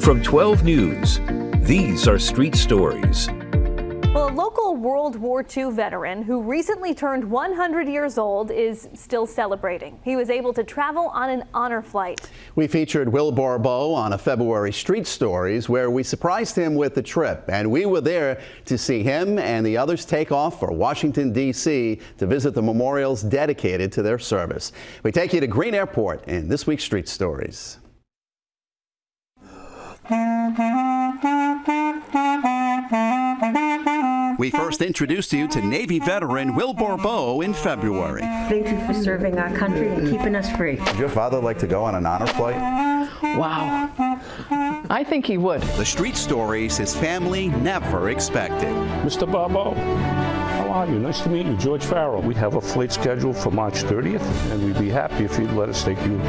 From 12 News, these are Street Stories. Well, a local World War II veteran who recently turned 100 years old is still celebrating. He was able to travel on an honor flight. We featured Will Barbeau on a February Street Stories where we surprised him with the trip, and we were there to see him and the others take off for Washington, D.C. to visit the memorials dedicated to their service. We take you to Green Airport in this week's Street Stories. We first introduced you to Navy veteran Will Barbeau in February. Thank you for serving our country and keeping us free. Would your father like to go on an honor flight? Wow. I think he would. The Street Stories his family never expected. Mr. Barbeau, how are you? Nice to meet you, George Farrell. We have a flight scheduled for March 30th, and we'd be happy if you'd let us take you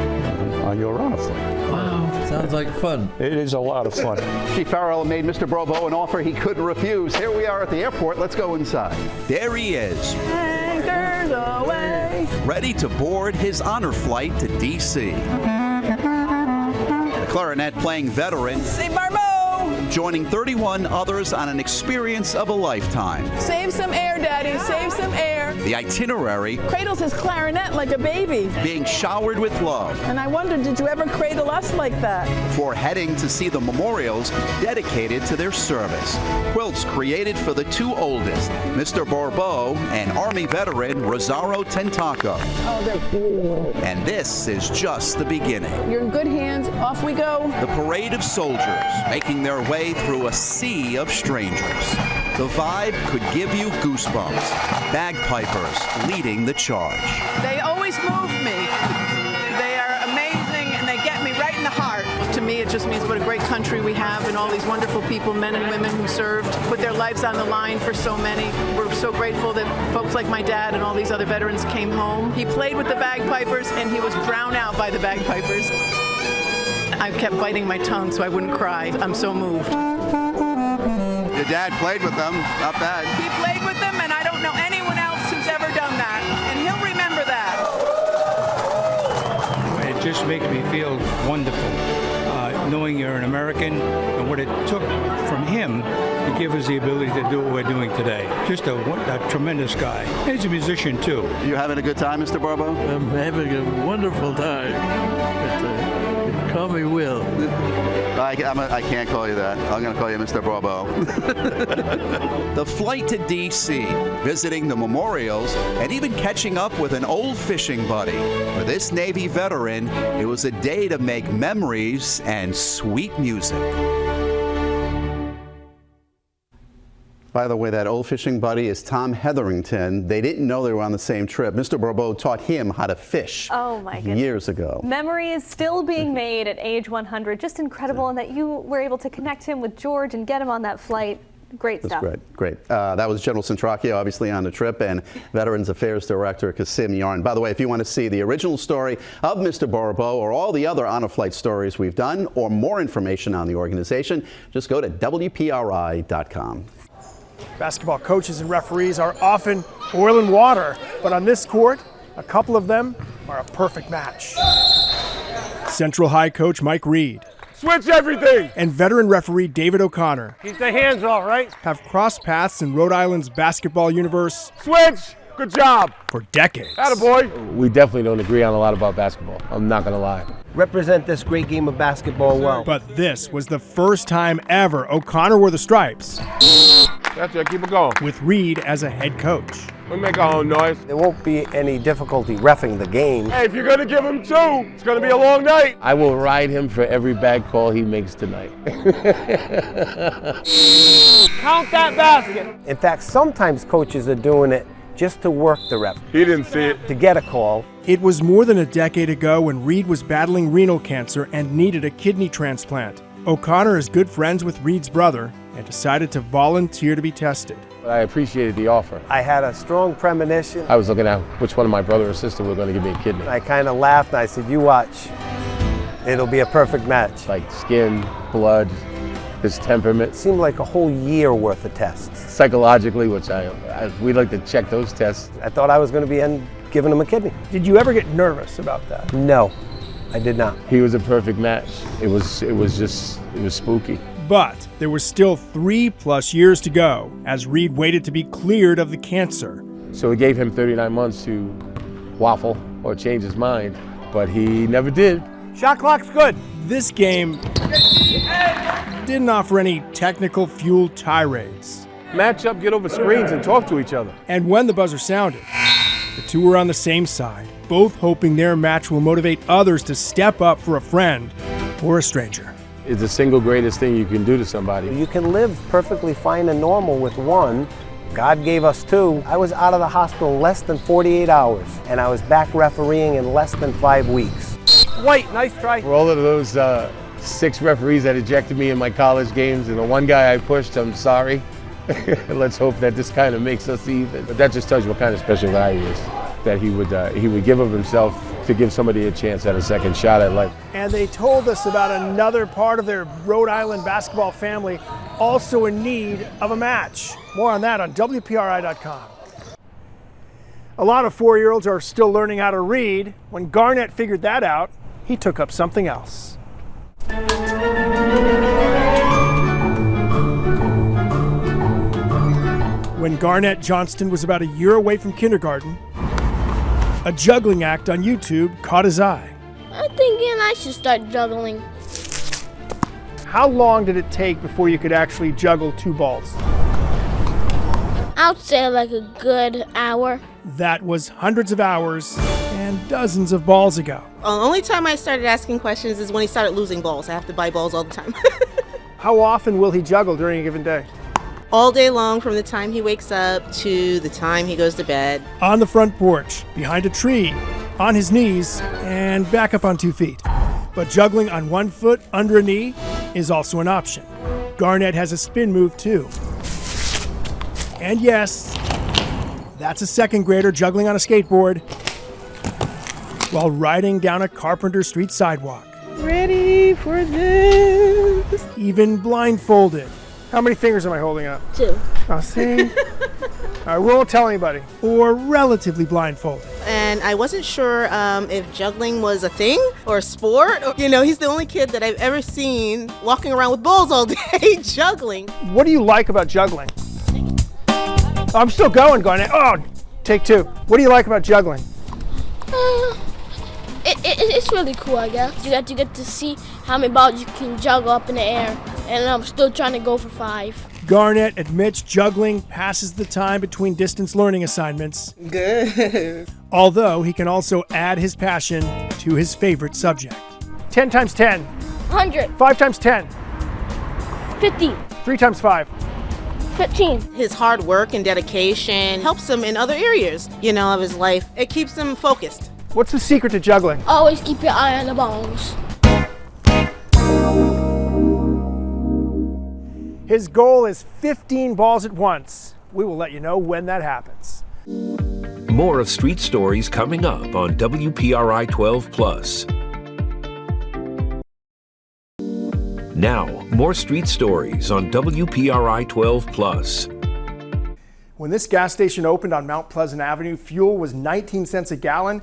on your honor flight. Wow. Sounds like fun. It is a lot of fun. Chief Farrell made Mr. Barbeau an offer he couldn't refuse. Here we are at the airport. Let's go inside. There he is. Anchors away. Ready to board his honor flight to D.C. The clarinet-playing veteran joining 31 others on an experience of a lifetime. Save some air, Daddy, save some air. The itinerary Cradles his clarinet like a baby. being showered with love And I wondered, did you ever cradle us like that? before heading to see the memorials dedicated to their service. Quilts created for the two oldest, Mr. Barbeau and Army veteran Rosario Tentaco. Oh, they're beautiful. And this is just the beginning. You're in good hands. Off we go. The parade of soldiers making their way through a sea of strangers. The vibe could give you goosebumps. Bagpipers leading the charge. They always move me. They are amazing, and they get me right in the heart. To me, it just means what a great country we have and all these wonderful people, men and women who served, put their lives on the line for so many. We're so grateful that folks like my dad and all these other veterans came home. He played with the bagpipers, and he was drowned out by the bagpipers. I kept biting my tongue so I wouldn't cry. I'm so moved. Your dad played with them, not bad. He played with them, and I don't know anyone else who's ever done that, and he'll remember that. It just makes me feel wonderful, knowing you're an American and what it took from him to give us the ability to do what we're doing today. Just a tremendous guy. He's a musician, too. You having a good time, Mr. Barbeau? I'm having a wonderful time. Call me Will. I can't call you that. I'm going to call you Mr. Barbeau. The flight to D.C., visiting the memorials, and even catching up with an old fishing buddy. For this Navy veteran, it was a day to make memories and sweet music. By the way, that old fishing buddy is Tom Hetherington. They didn't know they were on the same trip. Mr. Barbeau taught him how to fish years ago. Memories still being made at age 100. Just incredible, and that you were able to connect him with George and get him on that flight. Great stuff. That's great. That was General Centracchio, obviously, on the trip, and Veterans Affairs Director Kasim Yarn. By the way, if you want to see the original story of Mr. Barbeau or all the other honor flight stories we've done, or more information on the organization, just go to WPRI.com. Basketball coaches and referees are often oil and water, but on this court, a couple of them are a perfect match. Central High coach Mike Reed. Switch everything! And veteran referee David O'Connor. Keep the hands off, right? Have crossed paths in Rhode Island's basketball universe. Switch! Good job! For decades. Attaboy! We definitely don't agree on a lot about basketball. I'm not going to lie. Represent this great game of basketball well. But this was the first time ever O'Connor wore the stripes. That's it, keep it going. With Reed as a head coach. We make our own noise. There won't be any difficulty reffing the game. Hey, if you're going to give him two, it's going to be a long night. I will ride him for every bad call he makes tonight. Count that basket. In fact, sometimes coaches are doing it just to work the ref. He didn't see it. To get a call. It was more than a decade ago when Reed was battling renal cancer and needed a kidney transplant. O'Connor is good friends with Reed's brother and decided to volunteer to be tested. I appreciated the offer. I had a strong premonition. I was looking at which one of my brother or sister were going to give me a kidney. I kind of laughed and I said, you watch. It'll be a perfect match. Like skin, blood, his temperament. It seemed like a whole year worth of tests. Psychologically, which we like to check those tests. I thought I was going to be giving him a kidney. Did you ever get nervous about that? No. I did not. He was a perfect match. It was spooky. But there were still 3+ years to go as Reed waited to be cleared of the cancer. So we gave him 39 months to waffle or change his mind, but he never did. Shot clock's good. This game didn't offer any technical fueled tirades. Match up, get over screens, and talk to each other. And when the buzzer sounded, the two were on the same side, both hoping their match will motivate others to step up for a friend or a stranger. It's the single greatest thing you can do to somebody. You can live perfectly fine and normal with one. God gave us two. I was out of the hospital less than 48 hours, and I was back refereeing in less than 5 weeks. White, nice try. For all of those 6 referees that ejected me in my college games and the one guy I pushed, I'm sorry. Let's hope that this kind of makes us even. But that just tells you what kind of special guy he is, that he would give of himself to give somebody a chance at a second shot at life. And they told us about another part of their Rhode Island basketball family also in need of a match. More on that on WPRI.com. A lot of 4-year-olds are still learning how to read. When Garnett figured that out, he took up something else. When Garnett Johnston was about a year away from kindergarten, a juggling act on YouTube caught his eye. I'm thinking I should start juggling. How long did it take before you could actually juggle 2 balls? I would say like a good hour. That was hundreds of hours and dozens of balls ago. The only time I started asking questions is when he started losing balls. I have to buy balls all the time. How often will he juggle during a given day? All day long, from the time he wakes up to the time he goes to bed. On the front porch, behind a tree, on his knees, and back up on 2 feet. But juggling on 1 foot under a knee is also an option. Garnett has a spin move too. And yes, that's a 2nd grader juggling on a skateboard while riding down a Carpenter Street sidewalk. Ready for this? Even blindfolded. How many fingers am I holding up? 2. Oh, see? I won't tell anybody. Or relatively blindfolded. And I wasn't sure if juggling was a thing or a sport. You know, he's the only kid that I've ever seen walking around with balls all day juggling. What do you like about juggling? I'm still going, Garnett. Oh, take 2. What do you like about juggling? It's really cool, I guess. You get to see how many balls you can juggle up in the air, and I'm still trying to go for 5. Garnett admits juggling passes the time between distance learning assignments. Good. Although he can also add his passion to his favorite subject. 10 times 10. 100. 5 times 10. 50. 3 times 5. 15. His hard work and dedication helps him in other areas, of his life. It keeps him focused. What's the secret to juggling? Always keep your eye on the balls. His goal is 15 balls at once. We will let you know when that happens. More of Street Stories coming up on WPRI 12+. Now, more Street Stories on WPRI 12+. When this gas station opened on Mount Pleasant Avenue, fuel was 19 cents a gallon,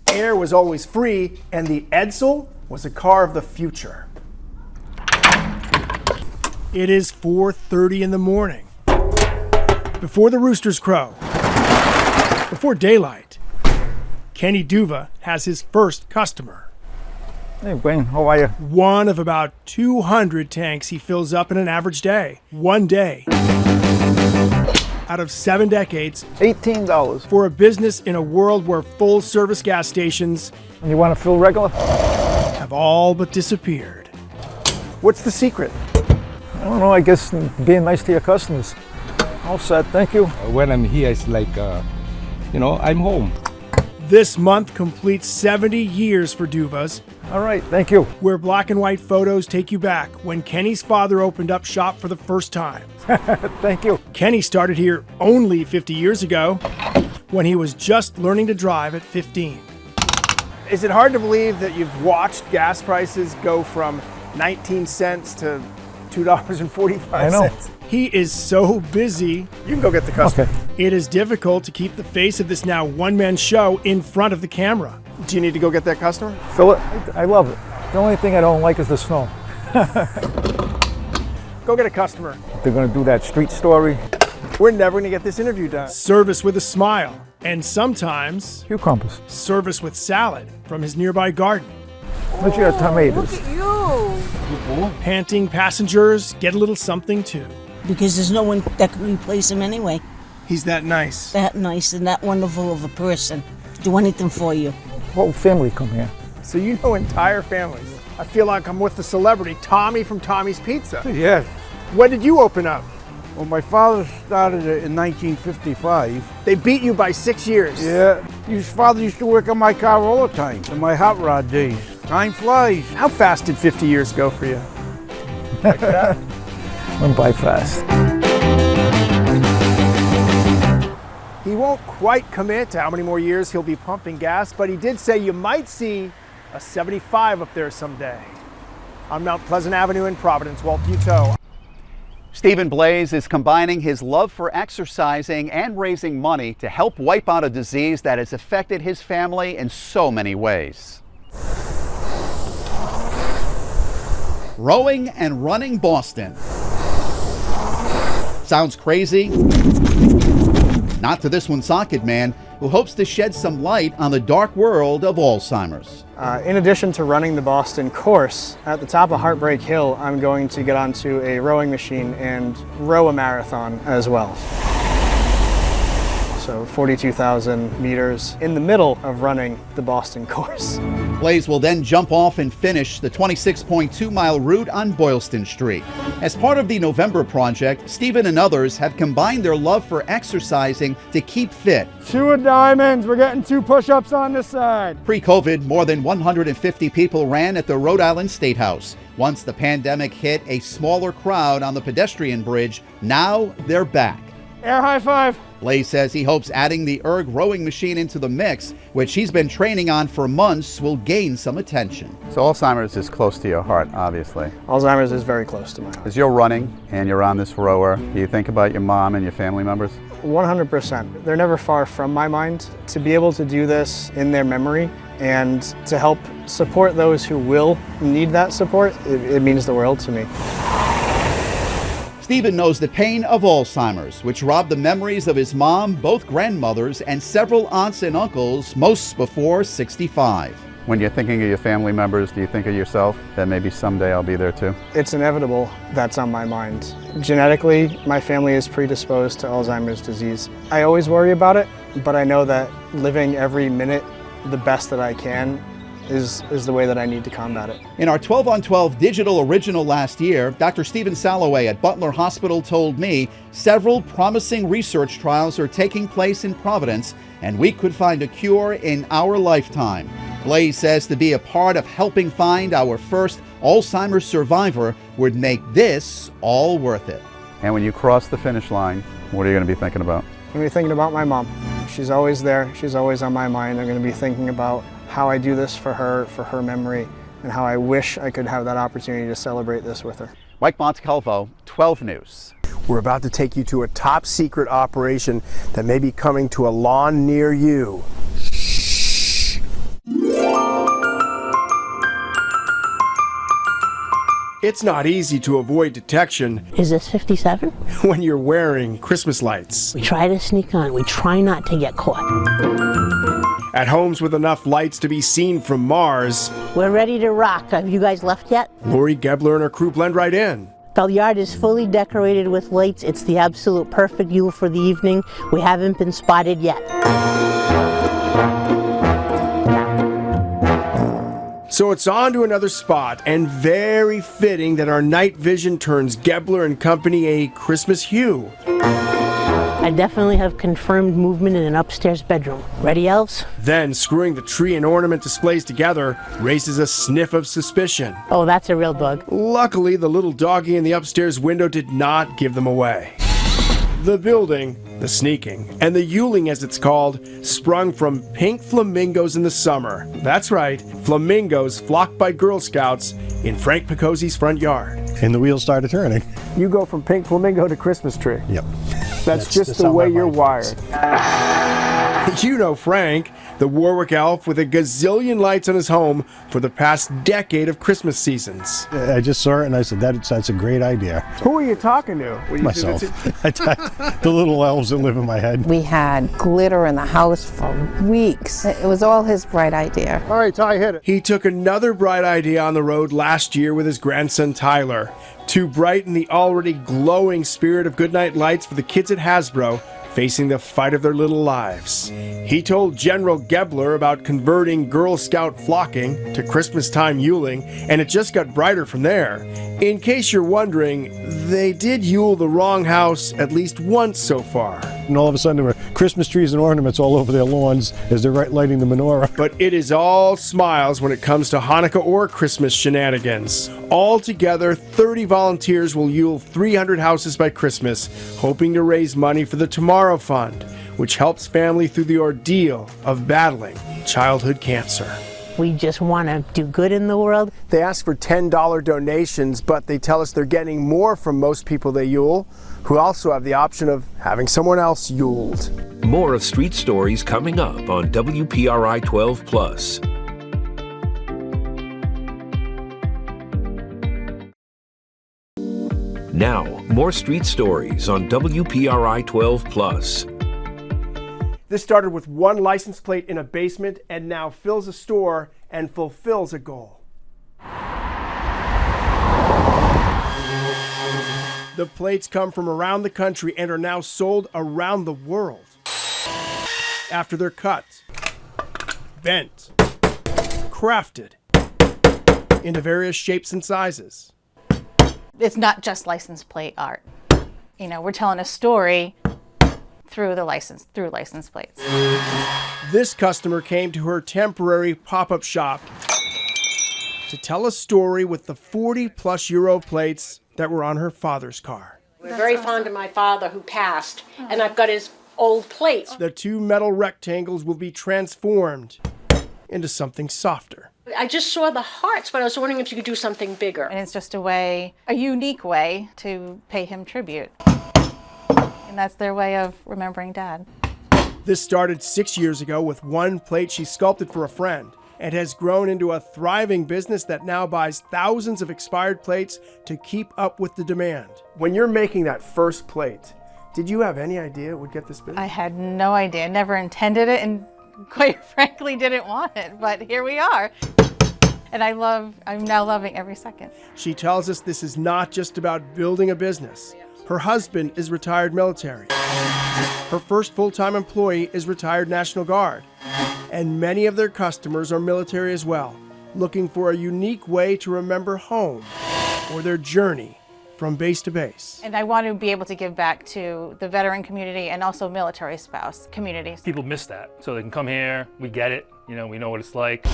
air was always free, and the Edsel was a car of the future. It is 4:30 in the morning. Before the roosters crow, before daylight, Kenny Duva has his first customer. Hey, Wayne, how are you? One of about 200 tanks he fills up in an average day. One day. Out of 7 decades. $18. For a business in a world where full-service gas stations... And you want to fill regular? ...have all but disappeared. What's the secret? I don't know, I guess being nice to your customers. All set, thank you. When I'm here, it's like, I'm home. This month completes 70 years for Duvas. All right, thank you. Where black and white photos take you back when Kenny's father opened up shop for the first time. Thank you. Kenny started here only 50 years ago when he was just learning to drive at 15. Is it hard to believe that you've watched gas prices go from 19 cents to I know. He is so busy. You can go get the customer. Okay. It is difficult to keep the face of this now one-man show in front of the camera. Do you need to go get that customer? Fill it. I love it. The only thing I don't like is the snow. Go get a customer. They're going to do that street story. We're never going to get this interview done. Service with a smile. And sometimes Cucumbers. service with salad from his nearby garden. Look at tomatoes. Panting passengers get a little something too. Because there's no one that can replace him anyway. He's that nice. That nice and that wonderful of a person. Do anything for you. Whole family come here. So you know entire families. I feel like I'm with the celebrity Tommy from Tommy's Pizza. Yes. When did you open up? Well, my father started it in 1955. They beat you by 6 years. Yeah. His father used to work on my car all the time in my hot rod days. Time flies. How fast did 50 years go for you? Like that? Went by fast. He won't quite commit to how many more years he'll be pumping gas, but he did say you might see a 75 up there someday. On Mount Pleasant Avenue in Providence, Walt, you tow. Stephen Blaze is combining his love for exercising and raising money to help wipe out a disease that has affected his family in so many ways. Rowing and running Boston. Sounds crazy? Not to this Woonsocket man who hopes to shed some light on the dark world of Alzheimer's. In addition to running the Boston course, at the top of Heartbreak Hill, I'm going to get onto a rowing machine and row a marathon as well. So 42,000 meters in the middle of running the Boston course. Blaze will then jump off and finish the 26.2-mile route on Boylston Street. As part of the November project, Stephen and others have combined their love for exercising to keep fit. 2 diamonds. We're getting 2 push-ups on this side. Pre-COVID, more than 150 people ran at the Rhode Island State House. Once the pandemic hit, a smaller crowd on the pedestrian bridge. Now they're back. Air high five. Blaze says he hopes adding the erg rowing machine into the mix, which he's been training on for months, will gain some attention. So Alzheimer's is close to your heart, obviously. Alzheimer's is very close to my heart. As you're running and you're on this rower, do you think about your mom and your family members? 100%. They're never far from my mind. To be able to do this in their memory and to help support those who will need that support, it means the world to me. Stephen knows the pain of Alzheimer's, which robbed the memories of his mom, both grandmothers, and several aunts and uncles, most before 65. When you're thinking of your family members, do you think of yourself, that maybe someday I'll be there too? It's inevitable that's on my mind. Genetically, my family is predisposed to Alzheimer's disease. I always worry about it, but I know that living every minute the best that I can is the way that I need to combat it. In our 12 on 12 digital original last year, Dr. Stephen Salloway at Butler Hospital told me several promising research trials are taking place in Providence, and we could find a cure in our lifetime. Blaze says to be a part of helping find our first Alzheimer's survivor would make this all worth it. And when you cross the finish line, what are you going to be thinking about? I'm going to be thinking about my mom. She's always there. She's always on my mind. I'm going to be thinking about how I do this for her memory, and how I wish I could have that opportunity to celebrate this with her. Mike Montecalvo, 12 News. We're about to take you to a top secret operation that may be coming to a lawn near you. It's not easy to avoid detection. Is this 57? When you're wearing Christmas lights. We try to sneak on. We try not to get caught. At homes with enough lights to be seen from Mars. We're ready to rock. Have you guys left yet? Lori Gebler and her crew blend right in. The yard is fully decorated with lights. It's the absolute perfect view for the evening. We haven't been spotted yet. So it's on to another spot, and very fitting that our night vision turns Gebler and company a Christmas hue. I definitely have confirmed movement in an upstairs bedroom. Ready, elves? Then screwing the tree and ornament displays together raises a sniff of suspicion. Oh, that's a real dog. Luckily, the little doggy in the upstairs window did not give them away. The building, the sneaking, and the yuling as it's called, sprung from pink flamingos in the summer. That's right, flamingos flocked by Girl Scouts in Frank Picozzi's front yard. And the wheels started turning. You go from pink flamingo to Christmas tree. Yep. That's just the way you're wired. You know Frank, the Warwick elf with a gazillion lights on his home for the past decade of Christmas seasons. I just saw it and I said, that's a great idea. Who are you talking to? Myself. The little elves that live in my head. We had glitter in the house for weeks. It was all his bright idea. All right, Ty, hit it. He took another bright idea on the road last year with his grandson Tyler to brighten the already glowing spirit of goodnight lights for the kids at Hasbro facing the fight of their little lives. He told General Gebler about converting Girl Scout flocking to Christmas time yuling, and it just got brighter from there. In case you're wondering, they did yule the wrong house at least once so far. And all of a sudden there were Christmas trees and ornaments all over their lawns as they're lighting the menorah. But it is all smiles when it comes to Hanukkah or Christmas shenanigans. Altogether, 30 volunteers will yule 300 houses by Christmas, hoping to raise money for the Tomorrow Fund, which helps family through the ordeal of battling childhood cancer. We just want to do good in the world. They ask for $10 donations, but they tell us they're getting more from most people they yule, who also have the option of having someone else yuled. More of Street Stories coming up on WPRI 12+. Now, more Street Stories on WPRI 12+. This started with one license plate in a basement and now fills a store and fulfills a goal. The plates come from around the country and are now sold around the world. After they're cut, bent, crafted into various shapes and sizes. It's not just license plate art. You know, we're telling a story through license plates. This customer came to her temporary pop-up shop to tell a story with the 40+ euro plates that were on her father's car. We're very fond of my father who passed, and I've got his old plates. The two metal rectangles will be transformed into something softer. I just saw the hearts, but I was wondering if you could do something bigger. And it's just a unique way to pay him tribute. And that's their way of remembering Dad. This started 6 years ago with one plate she sculpted for a friend and has grown into a thriving business that now buys thousands of expired plates to keep up with the demand. When you're making that first plate, did you have any idea it would get this big? I had no idea, never intended it, and quite frankly didn't want it, but here we are. And I'm now loving every second. She tells us this is not just about building a business. Her husband is retired military. Her first full-time employee is retired National Guard. And many of their customers are military as well, looking for a unique way to remember home or their journey from base to base. And I want to be able to give back to the veteran community and also military spouse communities. People miss that, so they can come here, we get it, we know what it's like.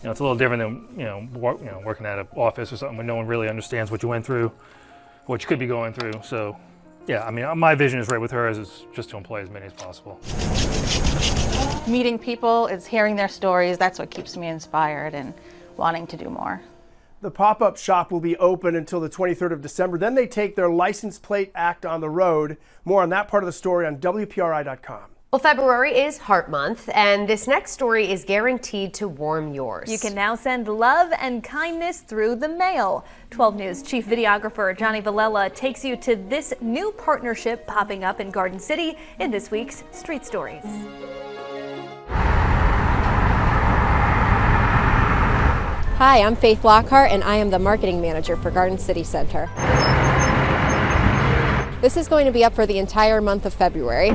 It's a little different than working at an office or something where no one really understands what you went through, what you could be going through. So, yeah, my vision is right with her is just to employ as many as possible. Meeting people, is hearing their stories. That's what keeps me inspired and wanting to do more. The pop-up shop will be open until the 23rd of December. Then they take their license plate act on the road. More on that part of the story on WPRI.com. Well, February is Heart Month, and this next story is guaranteed to warm yours. You can now send love and kindness through the mail. 12 News Chief Videographer Johnny Villela takes you to this new partnership popping up in Garden City in this week's Street Stories. Hi, I'm Faith Lockhart, and I am the marketing manager for Garden City Center. This is going to be up for the entire month of February.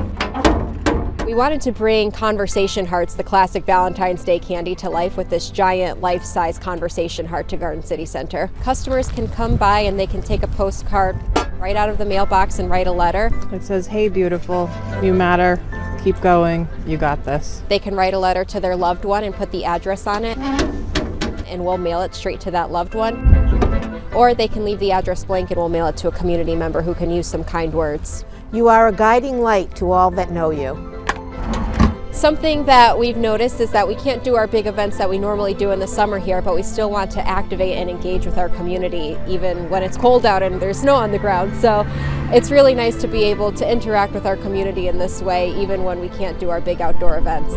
We wanted to bring Conversation Hearts, the classic Valentine's Day candy, to life with this giant life-size Conversation Heart to Garden City Center. Customers can come by and they can take a postcard right out of the mailbox and write a letter. It says, "Hey beautiful, you matter, keep going, you got this." They can write a letter to their loved one and put the address on it, and we'll mail it straight to that loved one. or they can leave the address blank and we'll mail it to a community member who can use some kind words. You are a guiding light to all that know you. Something that we've noticed is that we can't do our big events that we normally do in the summer here, but we still want to activate and engage with our community even when it's cold out and there's snow on the ground. So it's really nice to be able to interact with our community in this way, even when we can't do our big outdoor events.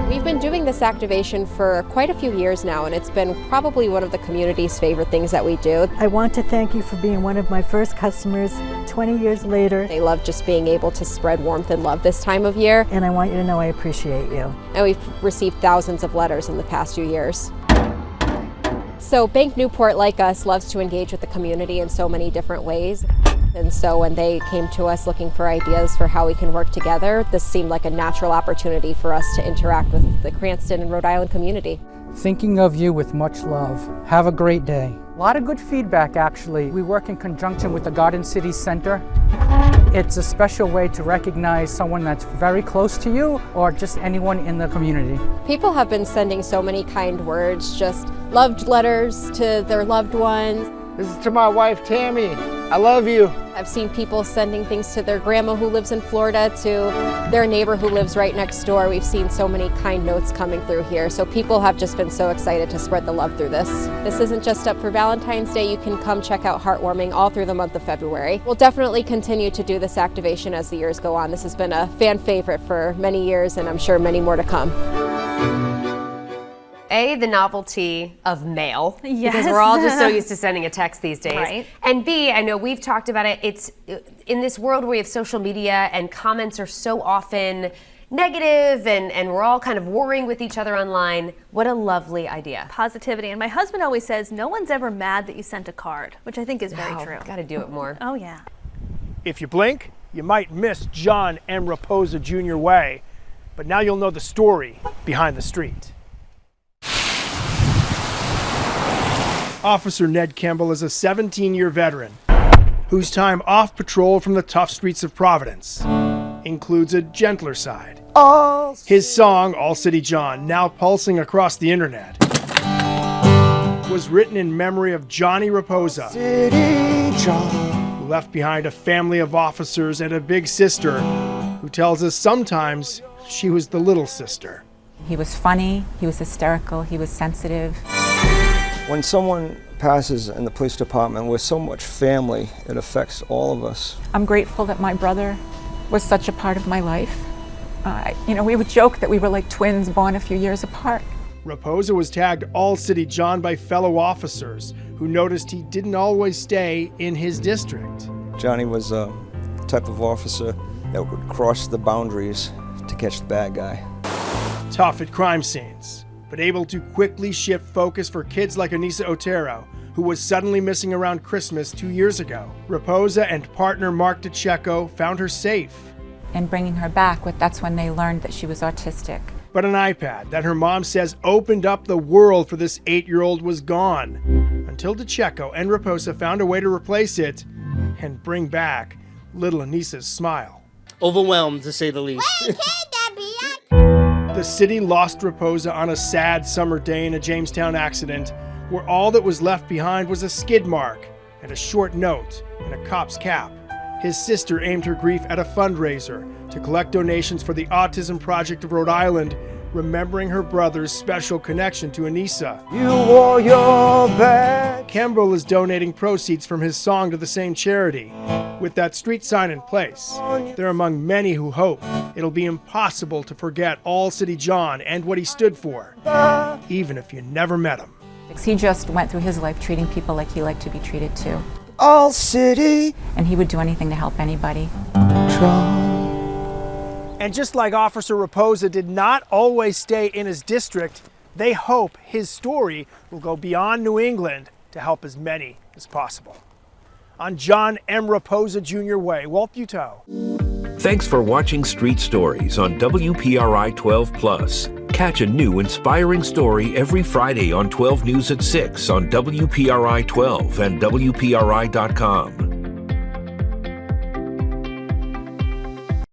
We've been doing this activation for quite a few years now, and it's been probably one of the community's favorite things that we do. I want to thank you for being one of my first customers 20 years later. They love just being able to spread warmth and love this time of year. And I want you to know I appreciate you. And we've received thousands of letters in the past few years. So Bank Newport, like us, loves to engage with the community in so many different ways. And so when they came to us looking for ideas for how we can work together, this seemed like a natural opportunity for us to interact with the Cranston and Rhode Island community. Thinking of you with much love. Have a great day. A lot of good feedback, actually. We work in conjunction with the Garden City Center. It's a special way to recognize someone that's very close to you or just anyone in the community. People have been sending so many kind words, just loved letters to their loved ones. This is to my wife, Tammy. I love you. I've seen people sending things to their grandma who lives in Florida, to their neighbor who lives right next door. We've seen so many kind notes coming through here. So people have just been so excited to spread the love through this. This isn't just up for Valentine's Day. You can come check out Heartwarming all through the month of February. We'll definitely continue to do this activation as the years go on. This has been a fan favorite for many years, and I'm sure many more to come. A, the novelty of mail, Yes. because we're all just so used to sending a text these days. Right. And B, I know we've talked about it, it's in this world where we have social media and comments are so often negative and we're all kind of warring with each other online. What a lovely idea. Positivity. And my husband always says, no one's ever mad that you sent a card, which I think is very true. Got to do it more. Oh, yeah. If you blink, you might miss John M. Raposa Jr. Way, but now you'll know the story behind the street. Officer Ned Campbell is a 17-year veteran whose time off patrol from the tough streets of Providence includes a gentler side. His song, All City John, now pulsing across the internet, was written in memory of Johnny Raposa, who left behind a family of officers and a big sister who tells us sometimes she was the little sister. He was funny, he was hysterical, he was sensitive. When someone passes in the police department, we're so much family, it affects all of us. I'm grateful that my brother was such a part of my life. We would joke that we were like twins born a few years apart. Raposa was tagged All City John by fellow officers who noticed he didn't always stay in his district. Johnny was a type of officer that would cross the boundaries to catch the bad guy. Tough at crime scenes, but able to quickly shift focus for kids like Anissa Otero, who was suddenly missing around Christmas 2 years ago. Raposa and partner Mark DeCecco found her safe. And bringing her back, that's when they learned that she was autistic. But an iPad that her mom says opened up the world for this 8-year-old was gone, until DeCecco and Raposa found a way to replace it and bring back little Anissa's smile. Overwhelmed, to say the least. The city lost Raposa on a sad summer day in a Jamestown accident, where all that was left behind was a skid mark and a short note in a cop's cap. His sister aimed her grief at a fundraiser to collect donations for the Autism Project of Rhode Island, remembering her brother's special connection to Anissa. You wore your bag. Campbell is donating proceeds from his song to the same charity. With that street sign in place, they're among many who hope it'll be impossible to forget All City John and what he stood for, even if you never met him. He just went through his life treating people like he liked to be treated too. All City. And he would do anything to help anybody. And just like Officer Raposa did not always stay in his district, they hope his story will go beyond New England to help as many as possible. On John M. Raposa Jr. Way, Walt Buteau. Thanks for watching Street Stories on WPRI 12+. Catch a new inspiring story every Friday on 12 News at 6 on WPRI 12 and WPRI.com.